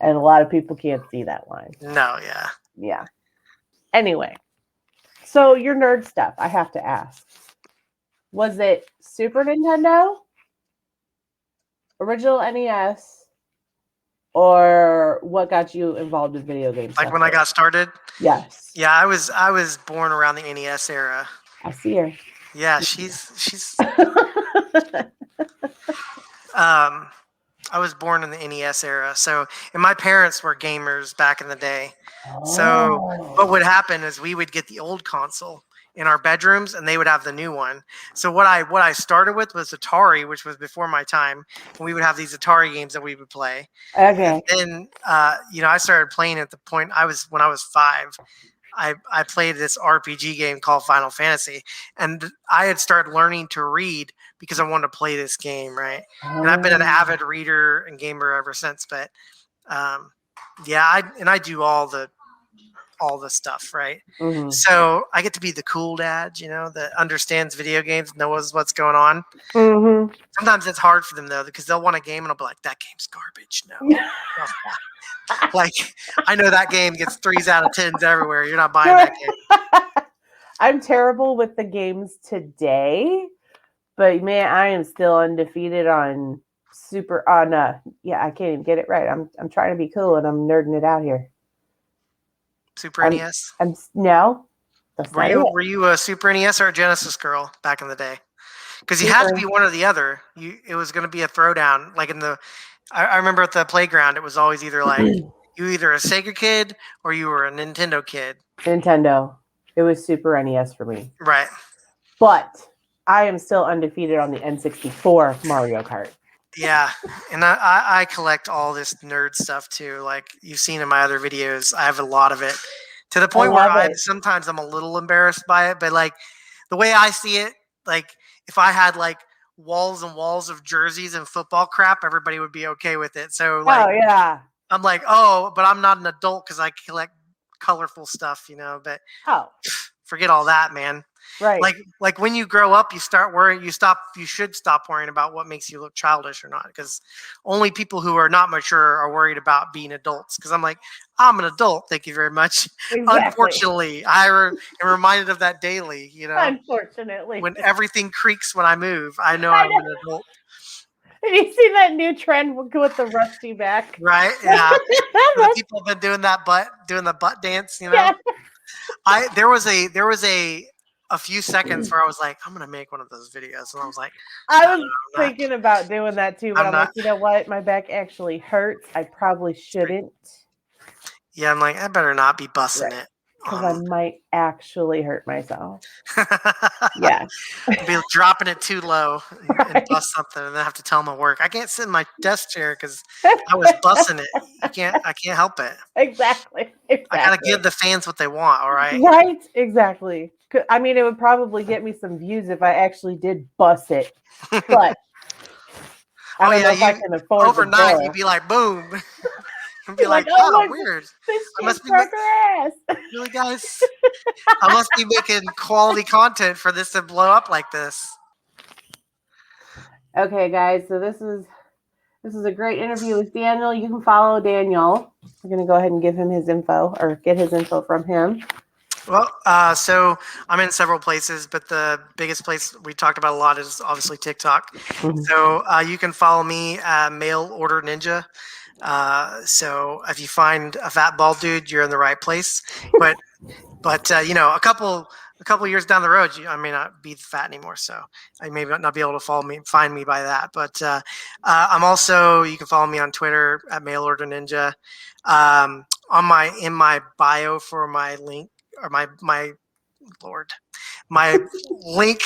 And a lot of people can't see that line. No, yeah. Yeah. Anyway, so your nerd stuff, I have to ask. Was it Super Nintendo, original NES, or what got you involved in video games? Like when I got started? Yes. Yeah, I was born around the NES era. I see her. Yeah, she's I was born in the NES era. So, and my parents were gamers back in the day. So, what would happen is we would get the old console in our bedrooms, and they would have the new one. So, what I started with was Atari, which was before my time. And we would have these Atari games that we would play. Okay. And then, I started playing at the point when I was 5. I played this RPG game called Final Fantasy, and I had started learning to read because I wanted to play this game, right? And I've been an avid reader and gamer ever since. But yeah, I do all the stuff, right? Mm-hmm. So I get to be the cool dad, that understands video games, knows what's going on. Mm-hmm. Sometimes it's hard for them though, because they'll want a game and I'll be like, that game's garbage. No. Like, I know that game gets 3s out of 10s everywhere. You're not buying that game. I'm terrible with the games today, but man, I am still undefeated on yeah, I can't even get it right. I'm trying to be cool and I'm nerding it out here. Super NES? No. That's not it. Were you a Super NES or a Genesis girl back in the day? Because you had to be one or the other. It was going to be a throwdown. Like I remember at the playground, it was always either like you were either a Sega kid or you were a Nintendo kid. Nintendo. It was Super NES for me. Right. But I am still undefeated on the N64 Mario Kart. Yeah, and I collect all this nerd stuff too. Like you've seen in my other videos, I have a lot of it. To the point where sometimes I'm a little embarrassed by it, but like the way I see it, like if I had like walls and walls of jerseys and football crap, everybody would be okay with it. So like, oh yeah, I'm like, oh, but I'm not an adult because I collect colorful stuff, But forget all that, man. Right. Like when you grow up, you should stop worrying about what makes you look childish or not, because only people who are not mature are worried about being adults. Because I'm like, I'm an adult, thank you very much. Exactly. Unfortunately, am reminded of that daily. Unfortunately. When everything creaks when I move, I know I I'm know. an adult. Have you seen that new trend with the rusty back? Right? Yeah. The people have been doing the butt dance. Yeah. There was a few seconds where I was like, I'm gonna make one of those videos, and I was like, I no, was I'm not. thinking about doing that too, but I'm I'm like, not. you know what? My back actually hurts. I probably shouldn't. Yeah, I'm like, I better not be bussing Right. it. Because I Um, might actually hurt myself. Yeah. be dropping it too low and Right. bust something, and then have to tell them at work I can't sit in my desk chair because I was bussing it. I can't help it. Exactly. I gotta Exactly. give the fans what they want. All right. Right? Exactly. I mean, it would probably get me some views if I actually did bust it, but I Oh don't yeah, know if I you can afford the overnight you'd bill. be like, boom. You'd be You're like, like, oh, oh, look, weird. this I chick must be broke her ass. really, guys. I must be making quality content for this to blow up like this. Okay, guys, so this is a great interview with Daniel. You can follow Daniel. We're gonna go ahead and give him his info or get his info from him. Well, so I'm in several places, but the biggest place we talked about a lot is obviously TikTok. Mhm. So you can follow me at Mail Order Ninja. So if you find a fat bald dude, you're in the right place. But a couple years down the road, I may not be fat anymore, so I may not be able to find me by that. But I'm also, you can follow me on Twitter at Mail Order Ninja. In my bio for my link or my Lord, my link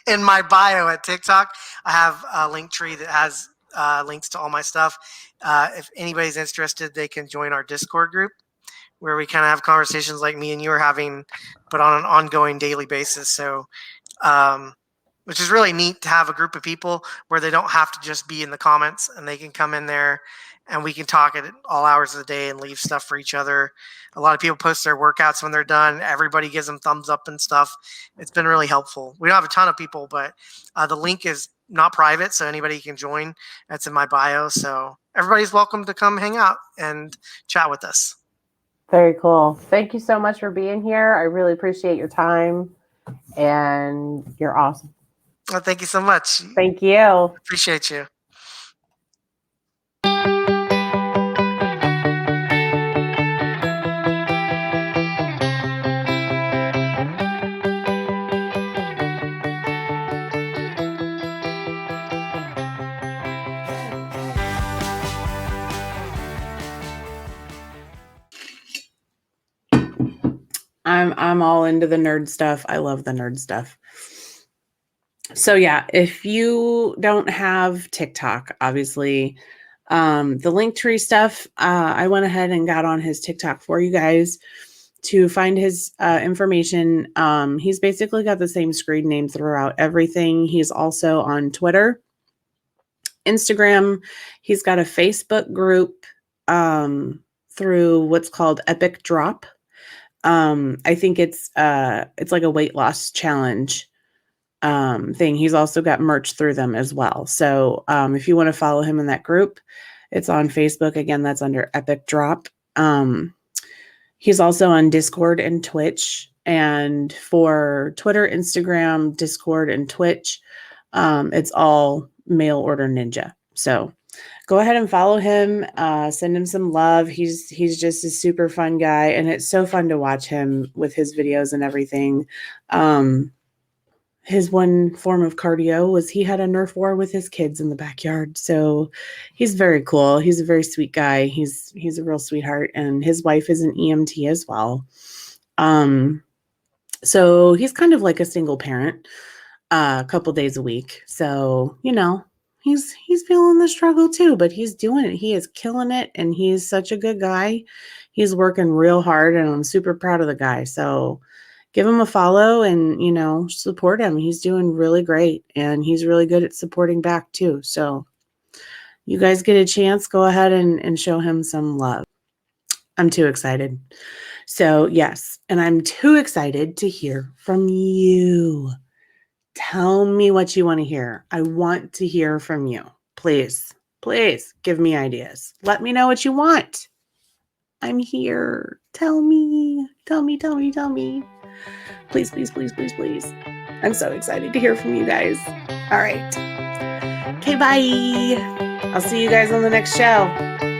in my bio at TikTok, I have a link tree that has links to all my stuff. If anybody's interested, they can join our Discord group where we kind of have conversations like me and you are having, but on an ongoing daily basis. So, um, which is really neat to have a group of people where they don't have to just be in the comments and they can come in there and we can talk at all hours of the day and leave stuff for each other. A lot of people post their workouts when they're done. Everybody gives them thumbs up and stuff. It's been really helpful. We don't have a ton of people, but the link is not private, so anybody can join. That's in my bio. So everybody's welcome to come hang out and chat with us. Very cool. Thank you so much for being here. I really appreciate your time, and you're awesome. Well, thank you so much. Thank you. Appreciate you. I'm all into the nerd stuff. I love the nerd stuff. So yeah, if you don't have TikTok, obviously, the Linktree stuff, I went ahead and got on his TikTok for you guys to find his information. He's basically got the same screen name throughout everything. He's also on Twitter, Instagram. He's got a Facebook group through what's called Epic Drop. I think it's like a weight loss challenge thing. He's also got merch through them as well. So if you want to follow him in that group, it's on Facebook. Again, that's under Epic Drop. He's also on Discord and Twitch. And for Twitter, Instagram, Discord, and Twitch, it's all Mail Order Ninja. So go ahead and follow him. Send him some love. He's just a super fun guy, and it's so fun to watch him with his videos and everything. His one form of cardio was he had a Nerf war with his kids in the backyard. So he's very cool. He's a very sweet guy. He's a real sweetheart, and his wife is an EMT as well. So he's kind of like a single parent, a couple days a week. So, he's feeling the struggle too, but he's doing it. He is killing it, and he's such a good guy. He's working real hard, and I'm super proud of the guy. So give him a follow and, support him. He's doing really great, and he's really good at supporting back too. So you guys get a chance, go ahead and show him some love. I'm too excited. So, yes, and I'm too excited to hear from you. Tell me what you want to hear. I want to hear from you. Please, please give me ideas. Let me know what you want. I'm here. Tell me, tell me, tell me, tell me. Please, please, please, please, please. I'm so excited to hear from you guys. All right. Okay, bye. I'll see you guys on the next show.